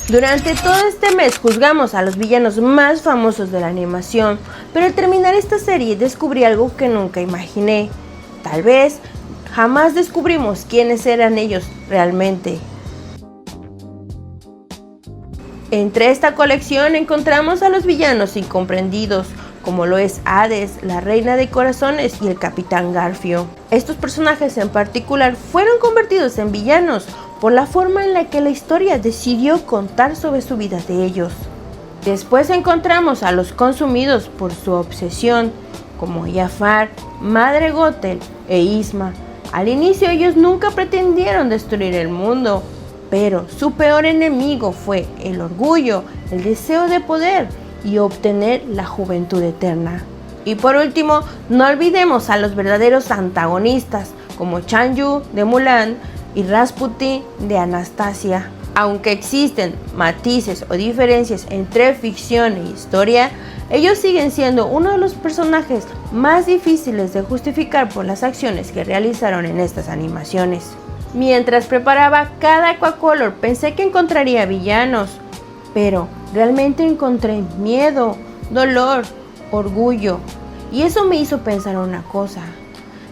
Durante todo este mes juzgamos a los villanos más famosos de la animación, pero al terminar esta serie descubrí algo que nunca imaginé. Tal vez jamás descubrimos quiénes eran ellos realmente. Entre esta colección encontramos a los villanos incomprendidos, como lo es Hades, la Reina de Corazones y el Capitán Garfio. Estos personajes en particular fueron convertidos en villanos por la forma en la que la historia decidió contar sobre su vida de ellos. Después encontramos a los consumidos por su obsesión, como Jafar, Madre Gothel e Isma. Al inicio ellos nunca pretendieron destruir el mundo, pero su peor enemigo fue el orgullo, el deseo de poder y obtener la juventud eterna. Y por último, no olvidemos a los verdaderos antagonistas, como Chanyu de Mulan y Rasputin de Anastasia. Aunque existen matices o diferencias entre ficción e historia, ellos siguen siendo uno de los personajes más difíciles de justificar por las acciones que realizaron en estas animaciones. Mientras preparaba cada Aquacolor pensé que encontraría villanos, pero realmente encontré miedo, dolor, orgullo, y eso me hizo pensar una cosa: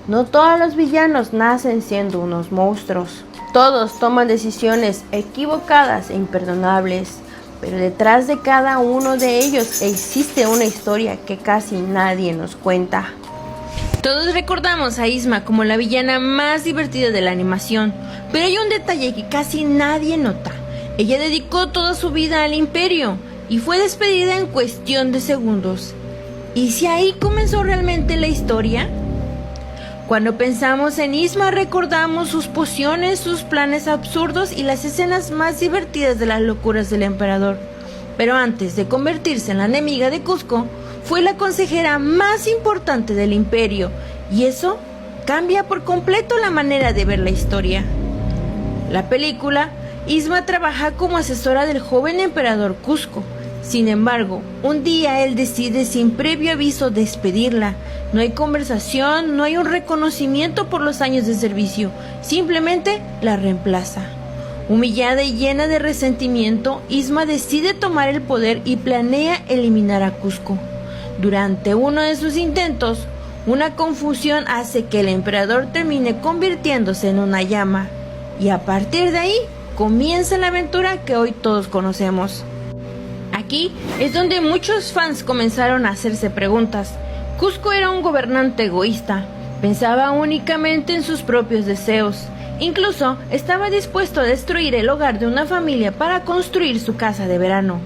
no todos los villanos nacen siendo unos monstruos. Todos toman decisiones equivocadas e imperdonables, pero detrás de cada uno de ellos existe una historia que casi nadie nos cuenta. Todos recordamos a Isma como la villana más divertida de la animación, pero hay un detalle que casi nadie nota. Ella dedicó toda su vida al Imperio y fue despedida en cuestión de segundos. ¿Y si ahí comenzó realmente la historia? Cuando pensamos en Isma recordamos sus pociones, sus planes absurdos y las escenas más divertidas de las locuras del emperador. Pero antes de convertirse en la enemiga de Kuzco, fue la consejera más importante del Imperio, y eso cambia por completo la manera de ver la historia. La película, Isma trabaja como asesora del joven emperador Kuzco. Sin embargo, un día él decide sin previo aviso despedirla. No hay conversación, no hay un reconocimiento por los años de servicio, simplemente la reemplaza. Humillada y llena de resentimiento, Isma decide tomar el poder y planea eliminar a Kuzco. Durante uno de sus intentos, una confusión hace que el emperador termine convirtiéndose en una llama, y a partir de ahí comienza la aventura que hoy todos conocemos. Aquí es donde muchos fans comenzaron a hacerse preguntas. Kuzco era un gobernante egoísta, pensaba únicamente en sus propios deseos. Incluso estaba dispuesto a destruir el hogar de una familia para construir su casa de verano.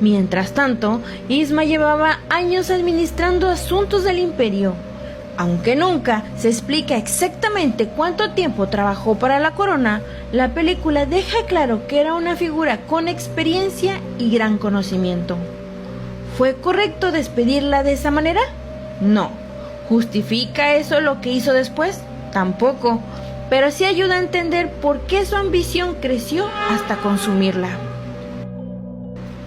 Mientras tanto, Isma llevaba años administrando asuntos del imperio. Aunque nunca se explica exactamente cuánto tiempo trabajó para la corona, la película deja claro que era una figura con experiencia y gran conocimiento. ¿Fue correcto despedirla de esa manera? No. ¿Justifica eso lo que hizo después? Tampoco. Pero sí ayuda a entender por qué su ambición creció hasta consumirla.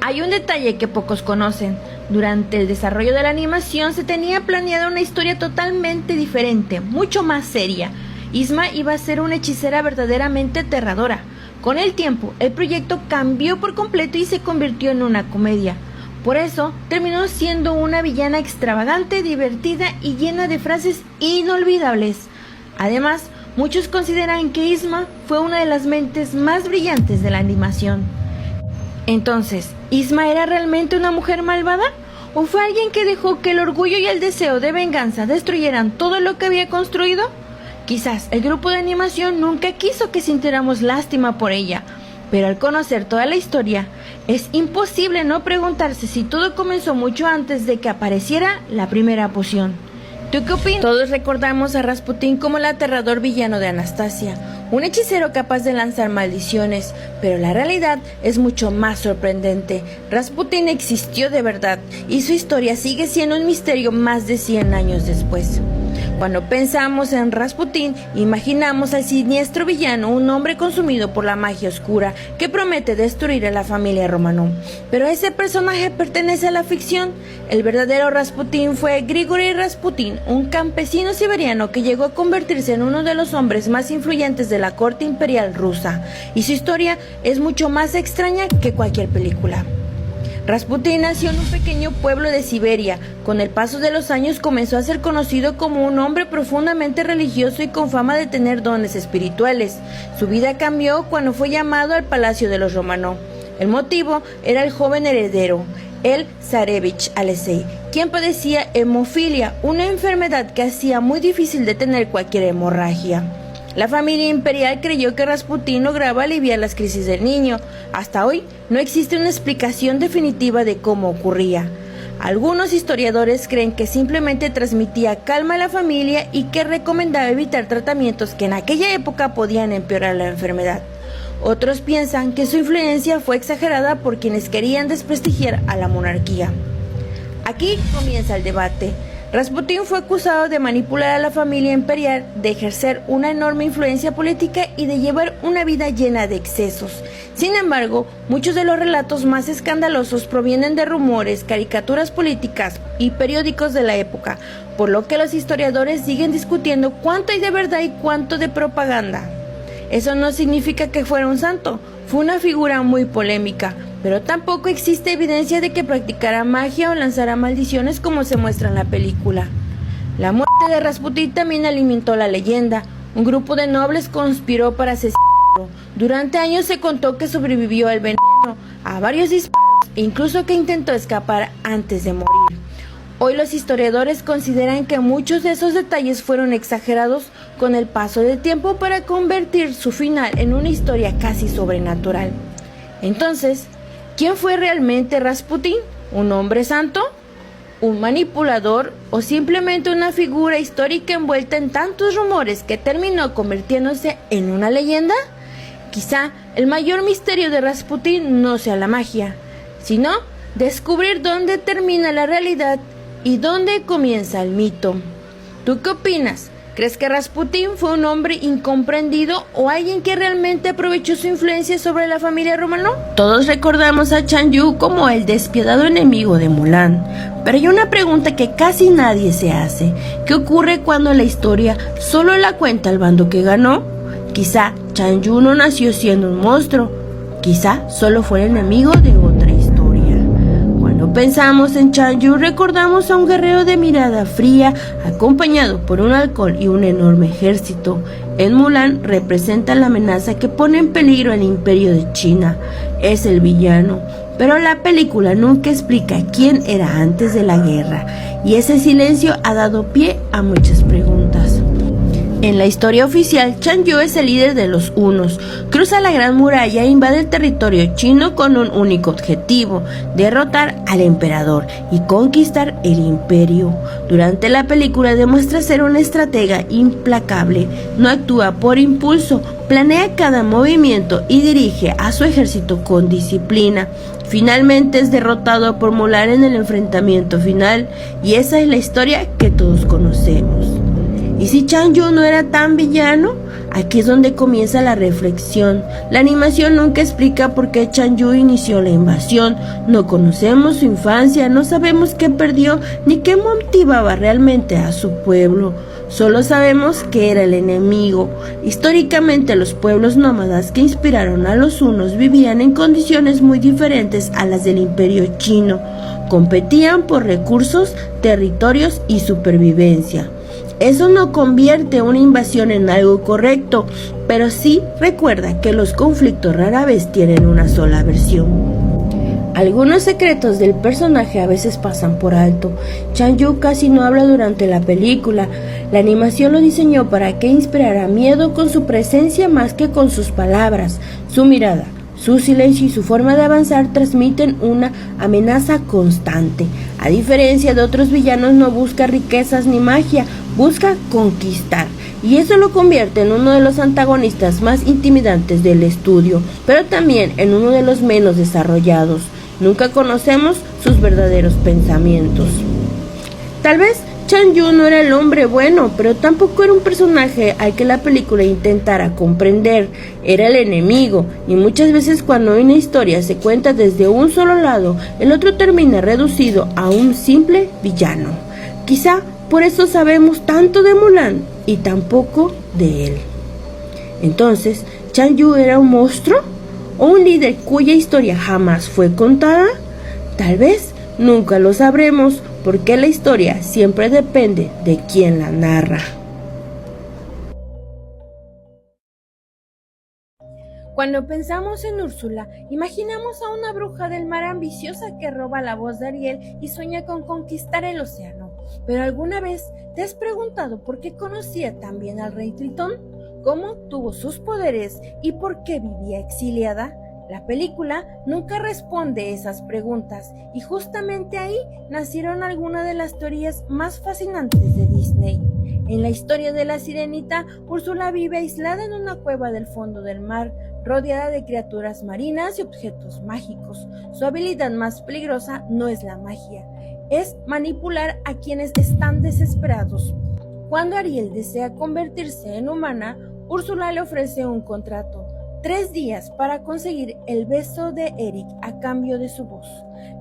Hay un detalle que pocos conocen. Durante el desarrollo de la animación se tenía planeada una historia totalmente diferente, mucho más seria. Isma iba a ser una hechicera verdaderamente aterradora. Con el tiempo, el proyecto cambió por completo y se convirtió en una comedia. Por eso, terminó siendo una villana extravagante, divertida y llena de frases inolvidables. Además, muchos consideran que Isma fue una de las mentes más brillantes de la animación. Entonces, ¿Isma era realmente una mujer malvada? ¿O fue alguien que dejó que el orgullo y el deseo de venganza destruyeran todo lo que había construido? Quizás el grupo de animación nunca quiso que sintiéramos lástima por ella, pero al conocer toda la historia, es imposible no preguntarse si todo comenzó mucho antes de que apareciera la primera poción. ¿Tú qué opinas? Todos recordamos a Rasputin como el aterrador villano de Anastasia, un hechicero capaz de lanzar maldiciones, pero la realidad es mucho más sorprendente. Rasputin existió de verdad y su historia sigue siendo un misterio más de 100 años después. Cuando pensamos en Rasputín, imaginamos al siniestro villano, un hombre consumido por la magia oscura que promete destruir a la familia Románov. Pero ese personaje pertenece a la ficción. El verdadero Rasputín fue Grigori Rasputin, un campesino siberiano que llegó a convertirse en uno de los hombres más influyentes de la corte imperial rusa, y su historia es mucho más extraña que cualquier película. Rasputín nació en un pequeño pueblo de Siberia. Con el paso de los años comenzó a ser conocido como un hombre profundamente religioso y con fama de tener dones espirituales. Su vida cambió cuando fue llamado al palacio de los Románov. El motivo era el joven heredero, el Zarevich Alexei, quien padecía hemofilia, una enfermedad que hacía muy difícil detener cualquier hemorragia. La familia imperial creyó que Rasputín lograba aliviar las crisis del niño. Hasta hoy no existe una explicación definitiva de cómo ocurría. Algunos historiadores creen que simplemente transmitía calma a la familia y que recomendaba evitar tratamientos que en aquella época podían empeorar la enfermedad. Otros piensan que su influencia fue exagerada por quienes querían desprestigiar a la monarquía. Aquí comienza el debate. Rasputín fue acusado de manipular a la familia imperial, de ejercer una enorme influencia política y de llevar una vida llena de excesos. Sin embargo, muchos de los relatos más escandalosos provienen de rumores, caricaturas políticas y periódicos de la época, por lo que los historiadores siguen discutiendo cuánto hay de verdad y cuánto de propaganda. Eso no significa que fuera un santo, fue una figura muy polémica, pero tampoco existe evidencia de que practicara magia o lanzara maldiciones como se muestra en la película. La muerte de Rasputín también alimentó la leyenda. Un grupo de nobles conspiró para asesinarlo. Durante años se contó que sobrevivió al veneno, a varios disparos e incluso que intentó escapar antes de morir. Hoy los historiadores consideran que muchos de esos detalles fueron exagerados con el paso del tiempo para convertir su final en una historia casi sobrenatural. Entonces, ¿quién fue realmente Rasputín? ¿Un hombre santo? ¿Un manipulador? ¿O simplemente una figura histórica envuelta en tantos rumores que terminó convirtiéndose en una leyenda? Quizá el mayor misterio de Rasputín no sea la magia, sino descubrir dónde termina la realidad y dónde comienza el mito. ¿Tú qué opinas? ¿Crees que Rasputín fue un hombre incomprendido o alguien que realmente aprovechó su influencia sobre la familia Románov? Todos recordamos a Chan Yu como el despiadado enemigo de Mulan, pero hay una pregunta que casi nadie se hace. ¿Qué ocurre cuando la historia solo la cuenta el bando que ganó? Quizá Chan Yu no nació siendo un monstruo, quizá solo fue el enemigo de otra historia. Cuando pensamos en Chan Yu, recordamos a un guerrero de mirada fría, acompañado por un halcón y un enorme ejército. En Mulan representa la amenaza que pone en peligro al imperio de China. Es el villano, pero la película nunca explica quién era antes de la guerra, y ese silencio ha dado pie a muchas preguntas. En la historia oficial, Chan Yu es el líder de los hunos, cruza la Gran Muralla e invade el territorio chino con un único objetivo: derrotar al emperador y conquistar el imperio. Durante la película demuestra ser un estratega implacable, no actúa por impulso, planea cada movimiento y dirige a su ejército con disciplina. Finalmente es derrotado por Mulan en el enfrentamiento final, y esa es la historia que todos conocemos. ¿Y si Chan Yu no era tan villano? Aquí es donde comienza la reflexión. La animación nunca explica por qué Chan Yu inició la invasión. No conocemos su infancia, no sabemos qué perdió ni qué motivaba realmente a su pueblo. Solo sabemos que era el enemigo. Históricamente, los pueblos nómadas que inspiraron a los hunos vivían en condiciones muy diferentes a las del imperio chino. Competían por recursos, territorios y supervivencia. Eso no convierte una invasión en algo correcto, pero sí recuerda que los conflictos rara vez tienen una sola versión. Algunos secretos del personaje a veces pasan por alto. Chan Yu casi no habla durante la película. La animación lo diseñó para que inspirara miedo con su presencia más que con sus palabras. Su mirada, su silencio y su forma de avanzar transmiten una amenaza constante. A diferencia de otros villanos, no busca riquezas ni magia, busca conquistar. Y eso lo convierte en uno de los antagonistas más intimidantes del estudio, pero también en uno de los menos desarrollados. Nunca conocemos sus verdaderos pensamientos. Tal vez Chan Yu no era el hombre bueno, pero tampoco era un personaje al que la película intentara comprender. Era el enemigo, y muchas veces cuando una historia se cuenta desde un solo lado, el otro termina reducido a un simple villano. Quizá por eso sabemos tanto de Mulan y tan poco de él. Entonces, ¿Chan Yu era un monstruo? ¿O un líder cuya historia jamás fue contada? Tal vez nunca lo sabremos, porque la historia siempre depende de quién la narra. Cuando pensamos en Úrsula, imaginamos a una bruja del mar ambiciosa que roba la voz de Ariel y sueña con conquistar el océano. ¿Pero alguna vez te has preguntado por qué conocía tan bien al rey Tritón? ¿Cómo tuvo sus poderes y por qué vivía exiliada? La película nunca responde esas preguntas, y justamente ahí nacieron algunas de las teorías más fascinantes de Disney. En la historia de la Sirenita, Úrsula vive aislada en una cueva del fondo del mar, rodeada de criaturas marinas y objetos mágicos. Su habilidad más peligrosa no es la magia, es manipular a quienes están desesperados. Cuando Ariel desea convertirse en humana, Úrsula le ofrece un contrato: 3 días para conseguir el beso de Eric a cambio de su voz.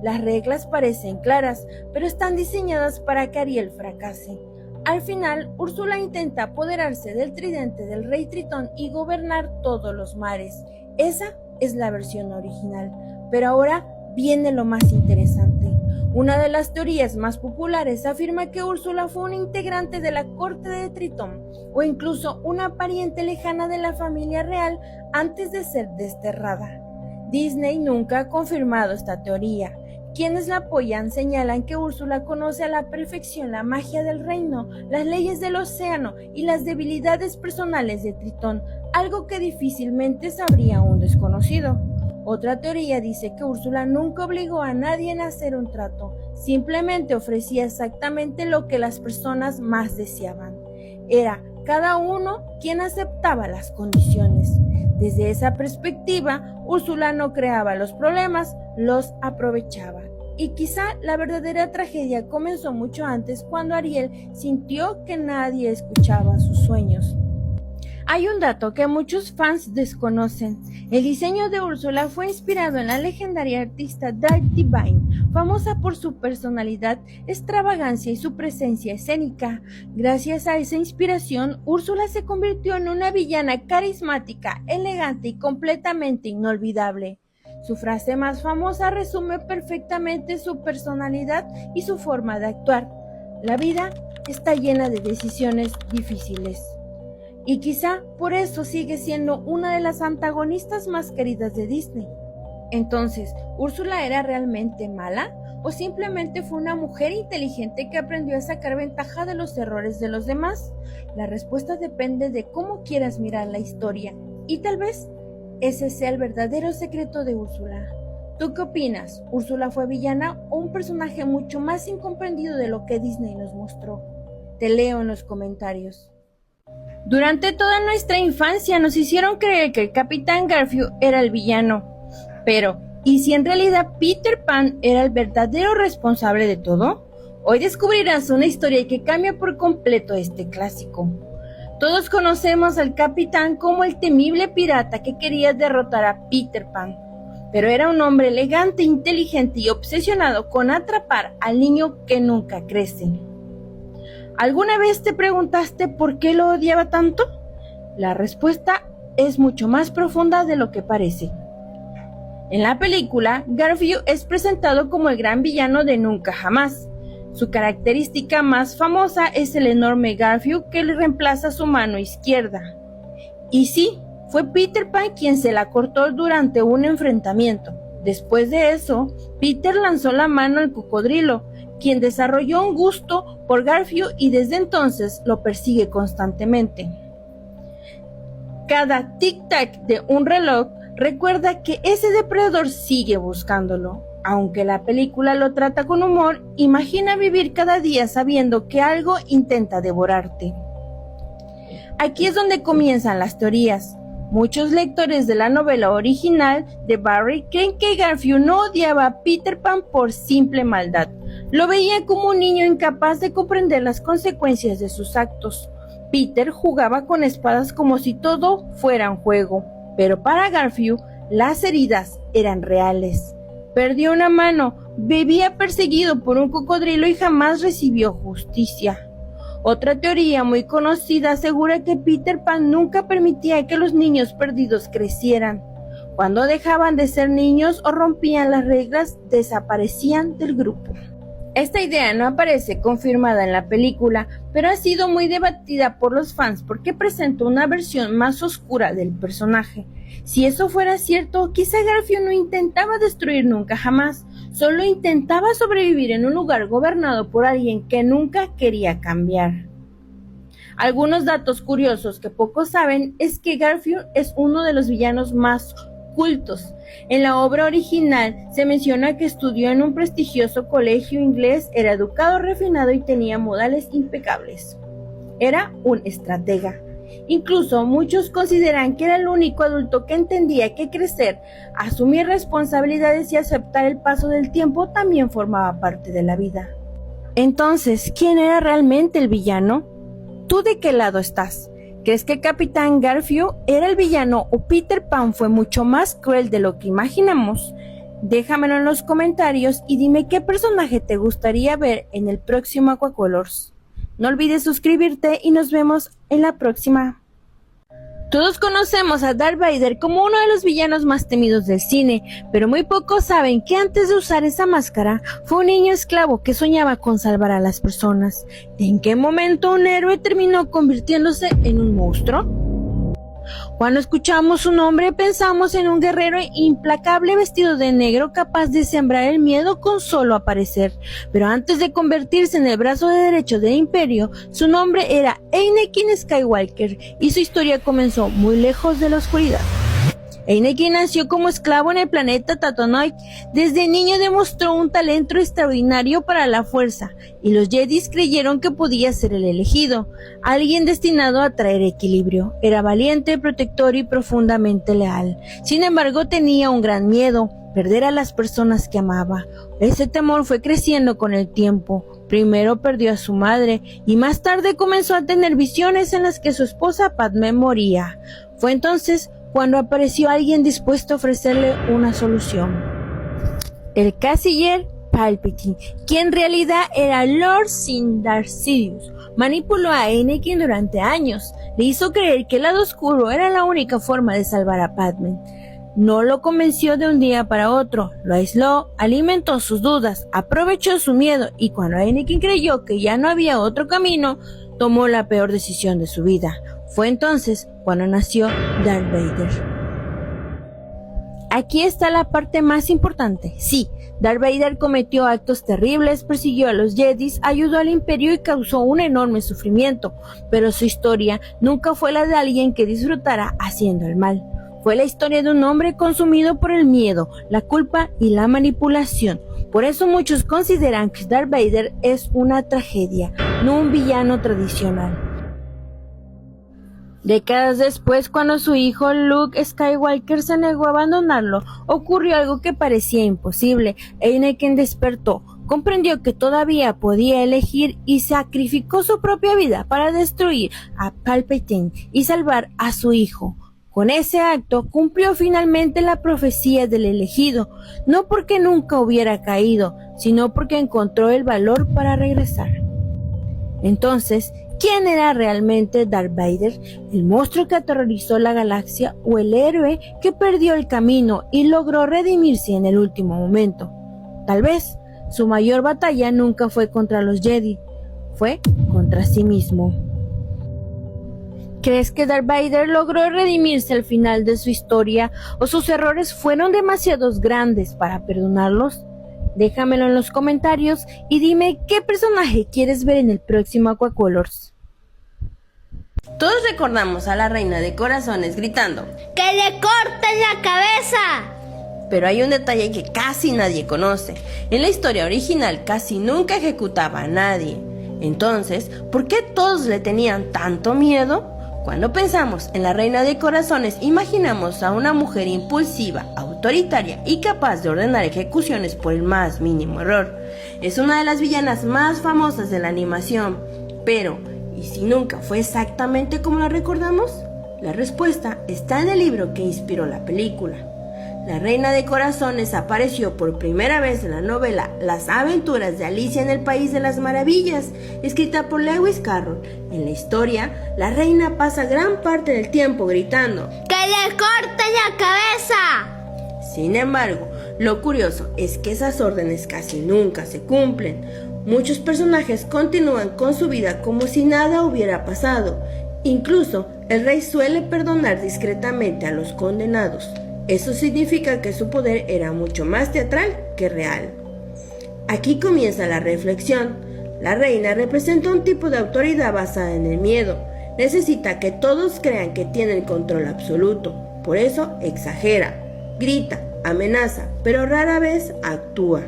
Las reglas parecen claras, pero están diseñadas para que Ariel fracase. Al final, Úrsula intenta apoderarse del tridente del rey Tritón y gobernar todos los mares. Esa es la versión original, pero ahora viene lo más interesante. Una de las teorías más populares afirma que Úrsula fue un integrante de la corte de Tritón, o incluso una pariente lejana de la familia real antes de ser desterrada. Disney nunca ha confirmado esta teoría. Quienes la apoyan señalan que Úrsula conoce a la perfección la magia del reino, las leyes del océano y las debilidades personales de Tritón, algo que difícilmente sabría un desconocido. Otra teoría dice que Úrsula nunca obligó a nadie a hacer un trato, simplemente ofrecía exactamente lo que las personas más deseaban. Era cada uno quien aceptaba las condiciones. Desde esa perspectiva, Úrsula no creaba los problemas, los aprovechaba. Y quizá la verdadera tragedia comenzó mucho antes, cuando Ariel sintió que nadie escuchaba sus sueños. Hay un dato que muchos fans desconocen. El diseño de Úrsula fue inspirado en la legendaria artista Dark Divine, famosa por su personalidad, extravagancia y su presencia escénica. Gracias a esa inspiración, Úrsula se convirtió en una villana carismática, elegante y completamente inolvidable. Su frase más famosa resume perfectamente su personalidad y su forma de actuar: la vida está llena de decisiones difíciles. Y quizá por eso sigue siendo una de las antagonistas más queridas de Disney. Entonces, ¿Úrsula era realmente mala? ¿O simplemente fue una mujer inteligente que aprendió a sacar ventaja de los errores de los demás? La respuesta depende de cómo quieras mirar la historia, y tal vez ese sea el verdadero secreto de Úrsula. ¿Tú qué opinas? ¿Úrsula fue villana o un personaje mucho más incomprendido de lo que Disney nos mostró? Te leo en los comentarios. Durante toda nuestra infancia nos hicieron creer que el Capitán Garfio era el villano. Pero, ¿y si en realidad Peter Pan era el verdadero responsable de todo? Hoy descubrirás una historia que cambia por completo este clásico. Todos conocemos al Capitán como el temible pirata que quería derrotar a Peter Pan, pero era un hombre elegante, inteligente y obsesionado con atrapar al niño que nunca crece. ¿Alguna vez te preguntaste por qué lo odiaba tanto? La respuesta es mucho más profunda de lo que parece. En la película, Garfio es presentado como el gran villano de Nunca Jamás. Su característica más famosa es el enorme Garfio que le reemplaza su mano izquierda. Y sí, fue Peter Pan quien se la cortó durante un enfrentamiento. Después de eso, Peter lanzó la mano al cocodrilo, quien desarrolló un gusto por Garfio y desde entonces lo persigue constantemente. Cada tic-tac de un reloj recuerda que ese depredador sigue buscándolo. Aunque la película lo trata con humor, imagina vivir cada día sabiendo que algo intenta devorarte. Aquí es donde comienzan las teorías. Muchos lectores de la novela original de Barry creen que Garfio no odiaba a Peter Pan por simple maldad. Lo veía como un niño incapaz de comprender las consecuencias de sus actos. Peter jugaba con espadas como si todo fuera un juego, pero para Garfield las heridas eran reales. Perdió una mano, vivía perseguido por un cocodrilo y jamás recibió justicia. Otra teoría muy conocida asegura que Peter Pan nunca permitía que los niños perdidos crecieran. Cuando dejaban de ser niños o rompían las reglas, desaparecían del grupo. Esta idea no aparece confirmada en la película, pero ha sido muy debatida por los fans porque presenta una versión más oscura del personaje. Si eso fuera cierto, quizá Garfield no intentaba destruir nunca jamás, solo intentaba sobrevivir en un lugar gobernado por alguien que nunca quería cambiar. Algunos datos curiosos que pocos saben es que Garfield es uno de los villanos más cultos. En la obra original se menciona que estudió en un prestigioso colegio inglés, era educado, refinado y tenía modales impecables. Era un estratega. Incluso muchos consideran que era el único adulto que entendía que crecer, asumir responsabilidades y aceptar el paso del tiempo también formaba parte de la vida. Entonces, ¿quién era realmente el villano? ¿Tú de qué lado estás? ¿Crees que Capitán Garfield era el villano o Peter Pan fue mucho más cruel de lo que imaginamos? Déjamelo en los comentarios y dime qué personaje te gustaría ver en el próximo Aquacolors. No olvides suscribirte y nos vemos en la próxima. Todos conocemos a Darth Vader como uno de los villanos más temidos del cine, pero muy pocos saben que antes de usar esa máscara, fue un niño esclavo que soñaba con salvar a las personas. ¿En qué momento un héroe terminó convirtiéndose en un monstruo? Cuando escuchamos su nombre pensamos en un guerrero implacable vestido de negro capaz de sembrar el miedo con solo aparecer. Pero antes de convertirse en el brazo derecho del Imperio, su nombre era Anakin Skywalker y su historia comenzó muy lejos de la oscuridad. Anakin nació como esclavo en el planeta Tatooine. Desde niño demostró un talento extraordinario para la fuerza, y los Jedis creyeron que podía ser el elegido, alguien destinado a traer equilibrio. Era valiente, protector y profundamente leal. Sin embargo, tenía un gran miedo: perder a las personas que amaba. Ese temor fue creciendo con el tiempo. Primero perdió a su madre, y más tarde comenzó a tener visiones en las que su esposa Padmé moría. Fue entonces cuando apareció alguien dispuesto a ofrecerle una solución. El canciller Palpatine, quien en realidad era Lord Sindar Sidious, manipuló a Anakin durante años. Le hizo creer que el lado oscuro era la única forma de salvar a Padmé. No lo convenció de un día para otro, lo aisló, alimentó sus dudas, aprovechó su miedo y cuando Anakin creyó que ya no había otro camino, tomó la peor decisión de su vida. Fue entonces cuando nació Darth Vader. Aquí está la parte más importante. Sí, Darth Vader cometió actos terribles, persiguió a los Jedis, ayudó al Imperio y causó un enorme sufrimiento, pero su historia nunca fue la de alguien que disfrutara haciendo el mal. Fue la historia de un hombre consumido por el miedo, la culpa y la manipulación. Por eso muchos consideran que Darth Vader es una tragedia, no un villano tradicional. Décadas después, cuando su hijo Luke Skywalker se negó a abandonarlo, ocurrió algo que parecía imposible. Anakin despertó, comprendió que todavía podía elegir y sacrificó su propia vida para destruir a Palpatine y salvar a su hijo. Con ese acto cumplió finalmente la profecía del elegido, no porque nunca hubiera caído, sino porque encontró el valor para regresar. Entonces, ¿quién era realmente Darth Vader? ¿El monstruo que aterrorizó la galaxia o el héroe que perdió el camino y logró redimirse en el último momento? Tal vez su mayor batalla nunca fue contra los Jedi, fue contra sí mismo. ¿Crees que Darth Vader logró redimirse al final de su historia o sus errores fueron demasiados grandes para perdonarlos? Déjamelo en los comentarios y dime qué personaje quieres ver en el próximo Aquacolors. Todos recordamos a la Reina de Corazones gritando ¡Que le corten la cabeza! Pero hay un detalle que casi nadie conoce. En la historia original casi nunca ejecutaba a nadie. Entonces, ¿por qué todos le tenían tanto miedo? Cuando pensamos en la Reina de Corazones, imaginamos a una mujer impulsiva, autoritaria y capaz de ordenar ejecuciones por el más mínimo error. Es una de las villanas más famosas de la animación. Pero, ¿y si nunca fue exactamente como la recordamos? La respuesta está en el libro que inspiró la película. La Reina de Corazones apareció por primera vez en la novela Las aventuras de Alicia en el País de las Maravillas, escrita por Lewis Carroll. En la historia, la reina pasa gran parte del tiempo gritando ¡Que le corten la cabeza! Sin embargo, lo curioso es que esas órdenes casi nunca se cumplen. Muchos personajes continúan con su vida como si nada hubiera pasado. Incluso, el rey suele perdonar discretamente a los condenados. Eso significa que su poder era mucho más teatral que real. Aquí comienza la reflexión. La reina representa un tipo de autoridad basada en el miedo. Necesita que todos crean que tiene el control absoluto. Por eso exagera, grita, amenaza, pero rara vez actúa.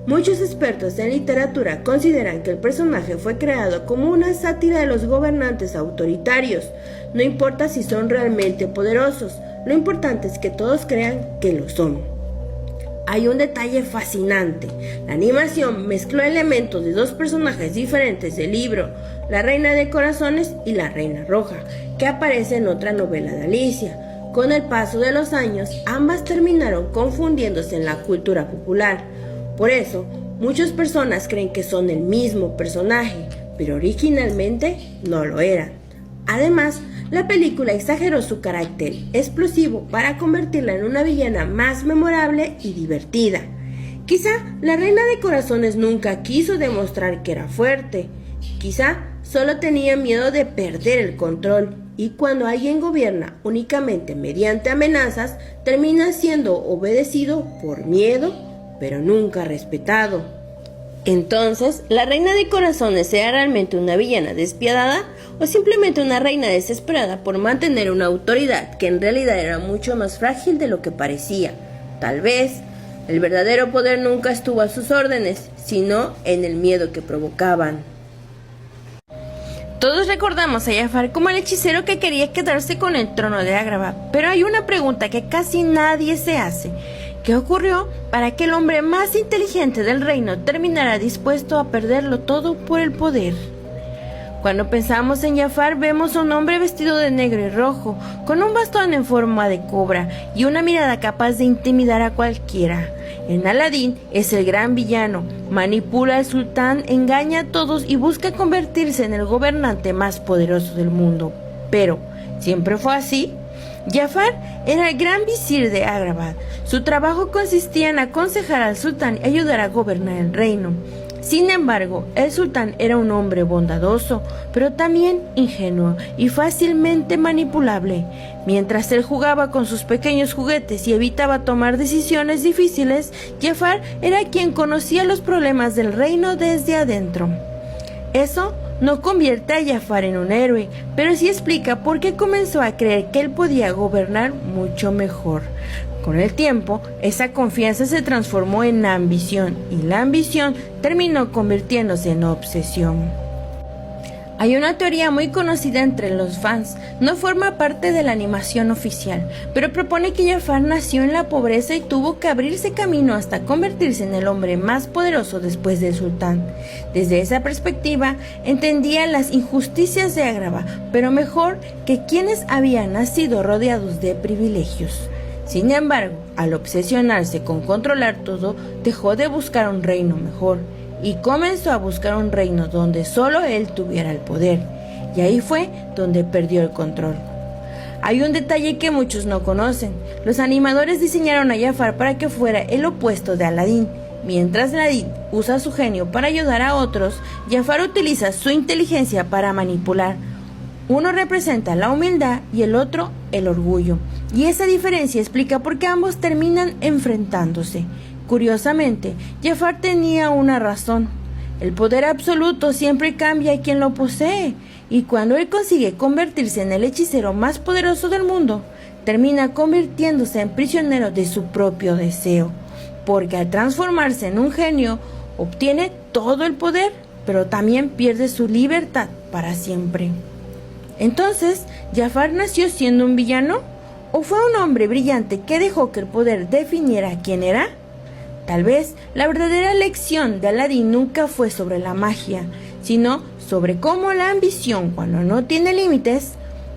Muchos expertos en literatura consideran que el personaje fue creado como una sátira de los gobernantes autoritarios. No importa si son realmente poderosos, lo importante es que todos crean que lo son. Hay un detalle fascinante. La animación mezcló elementos de dos personajes diferentes del libro, la Reina de Corazones y la Reina Roja, que aparece en otra novela de Alicia. Con el paso de los años, ambas terminaron confundiéndose en la cultura popular. Por eso, muchas personas creen que son el mismo personaje, pero originalmente no lo eran. Además, la película exageró su carácter explosivo para convertirla en una villana más memorable y divertida. Quizá la Reina de Corazones nunca quiso demostrar que era fuerte. Quizá solo tenía miedo de perder el control, y cuando alguien gobierna únicamente mediante amenazas, termina siendo obedecido por miedo, pero nunca respetado. Entonces, ¿la Reina de Corazones era realmente una villana despiadada o simplemente una reina desesperada por mantener una autoridad que en realidad era mucho más frágil de lo que parecía? Tal vez el verdadero poder nunca estuvo a sus órdenes, sino en el miedo que provocaban. Todos recordamos a Jafar como el hechicero que quería quedarse con el trono de Agrabah, pero hay una pregunta que casi nadie se hace. ¿Qué ocurrió para que el hombre más inteligente del reino terminara dispuesto a perderlo todo por el poder? Cuando pensamos en Jafar, vemos a un hombre vestido de negro y rojo, con un bastón en forma de cobra y una mirada capaz de intimidar a cualquiera. En Aladín es el gran villano, manipula al sultán, engaña a todos y busca convertirse en el gobernante más poderoso del mundo. Pero, ¿siempre fue así? Jafar era el gran visir de Agrabah. Su trabajo consistía en aconsejar al sultán y ayudar a gobernar el reino. Sin embargo, el sultán era un hombre bondadoso, pero también ingenuo y fácilmente manipulable. Mientras él jugaba con sus pequeños juguetes y evitaba tomar decisiones difíciles, Jafar era quien conocía los problemas del reino desde adentro. Eso no convierte a Jafar en un héroe, pero sí explica por qué comenzó a creer que él podía gobernar mucho mejor. Con el tiempo, esa confianza se transformó en ambición, y la ambición terminó convirtiéndose en obsesión. Hay una teoría muy conocida entre los fans, no forma parte de la animación oficial, pero propone que Jafar nació en la pobreza y tuvo que abrirse camino hasta convertirse en el hombre más poderoso después del sultán. Desde esa perspectiva, entendía las injusticias de Agrabah, pero mejor que quienes habían nacido rodeados de privilegios. Sin embargo, al obsesionarse con controlar todo, dejó de buscar un reino mejor y comenzó a buscar un reino donde solo él tuviera el poder, y ahí fue donde perdió el control. Hay un detalle que muchos no conocen. Los animadores diseñaron a Jafar para que fuera el opuesto de Aladín. Mientras Aladín usa su genio para ayudar a otros, Jafar utiliza su inteligencia para manipular. Uno representa la humildad y el otro el orgullo, y esa diferencia explica por qué ambos terminan enfrentándose. Curiosamente, Jafar tenía una razón. El poder absoluto siempre cambia a quien lo posee, y cuando él consigue convertirse en el hechicero más poderoso del mundo, termina convirtiéndose en prisionero de su propio deseo, porque al transformarse en un genio, obtiene todo el poder, pero también pierde su libertad para siempre. Entonces, ¿Jafar nació siendo un villano? ¿O fue un hombre brillante que dejó que el poder definiera quién era? Tal vez la verdadera lección de Aladín nunca fue sobre la magia, sino sobre cómo la ambición, cuando no tiene límites,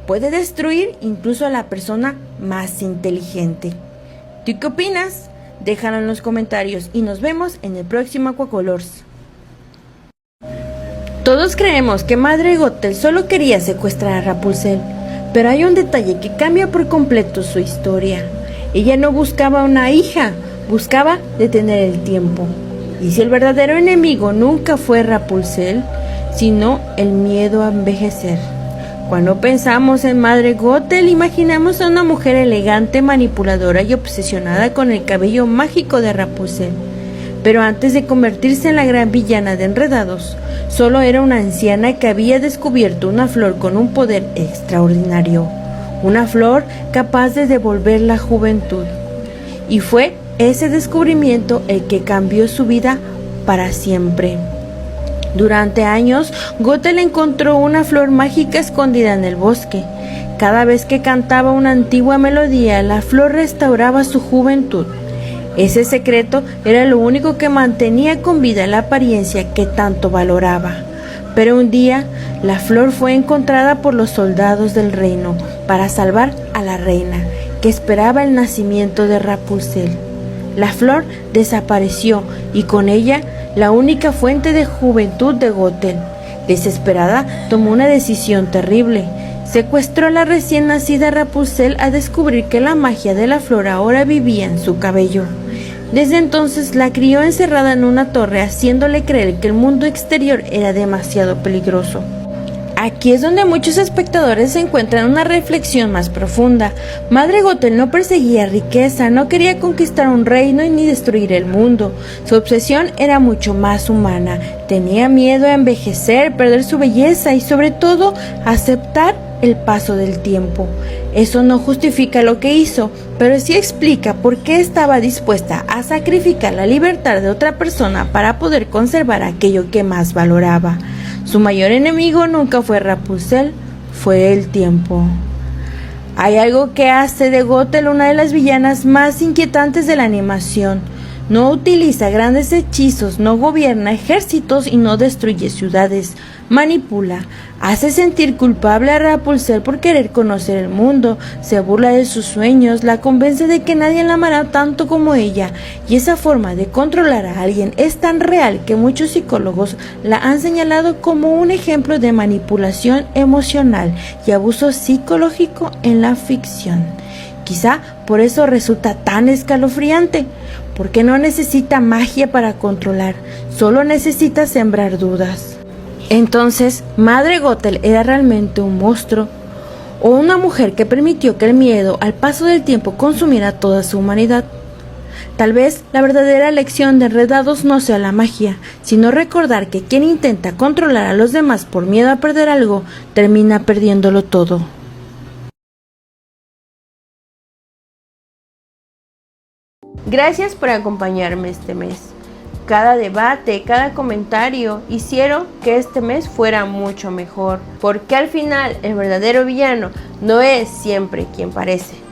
puede destruir incluso a la persona más inteligente. ¿Tú qué opinas? Déjalo en los comentarios y nos vemos en el próximo Aquacolors. Todos creemos que Madre Gothel solo quería secuestrar a Rapunzel, pero hay un detalle que cambia por completo su historia. Ella no buscaba una hija, buscaba detener el tiempo. Y si el verdadero enemigo nunca fue Rapunzel, sino el miedo a envejecer. Cuando pensamos en Madre Gothel, imaginamos a una mujer elegante, manipuladora y obsesionada con el cabello mágico de Rapunzel. Pero antes de convertirse en la gran villana de Enredados, solo era una anciana que había descubierto una flor con un poder extraordinario, una flor capaz de devolver la juventud. Y fue ese descubrimiento el que cambió su vida para siempre. Durante años, Gothel encontró una flor mágica escondida en el bosque. Cada vez que cantaba una antigua melodía, la flor restauraba su juventud. Ese secreto era lo único que mantenía con vida la apariencia que tanto valoraba. Pero un día, la flor fue encontrada por los soldados del reino para salvar a la reina, que esperaba el nacimiento de Rapunzel. La flor desapareció y con ella la única fuente de juventud de Gothel. Desesperada, tomó una decisión terrible. Secuestró a la recién nacida Rapunzel a descubrir que la magia de la flor ahora vivía en su cabello. Desde entonces la crió encerrada en una torre, haciéndole creer que el mundo exterior era demasiado peligroso. Aquí es donde muchos espectadores encuentran una reflexión más profunda. Madre Gothel no perseguía riqueza, no quería conquistar un reino ni destruir el mundo. Su obsesión era mucho más humana. Tenía miedo a envejecer, perder su belleza y sobre todo aceptar el paso del tiempo. Eso no justifica lo que hizo, pero sí explica por qué estaba dispuesta a sacrificar la libertad de otra persona para poder conservar aquello que más valoraba. Su mayor enemigo nunca fue Rapunzel, fue el tiempo. Hay algo que hace de Gothel una de las villanas más inquietantes de la animación. No utiliza grandes hechizos, no gobierna ejércitos y no destruye ciudades. Manipula, hace sentir culpable a Rapunzel por querer conocer el mundo, se burla de sus sueños, la convence de que nadie la amará tanto como ella, y esa forma de controlar a alguien es tan real que muchos psicólogos la han señalado como un ejemplo de manipulación emocional y abuso psicológico en la ficción. Quizá por eso resulta tan escalofriante, porque no necesita magia para controlar, solo necesita sembrar dudas. Entonces, Madre Gothel era realmente un monstruo o una mujer que permitió que el miedo al paso del tiempo consumiera toda su humanidad. Tal vez la verdadera lección de Enredados no sea la magia, sino recordar que quien intenta controlar a los demás por miedo a perder algo, termina perdiéndolo todo. Gracias por acompañarme este mes. Cada debate, cada comentario hicieron que este mes fuera mucho mejor, porque al final el verdadero villano no es siempre quien parece.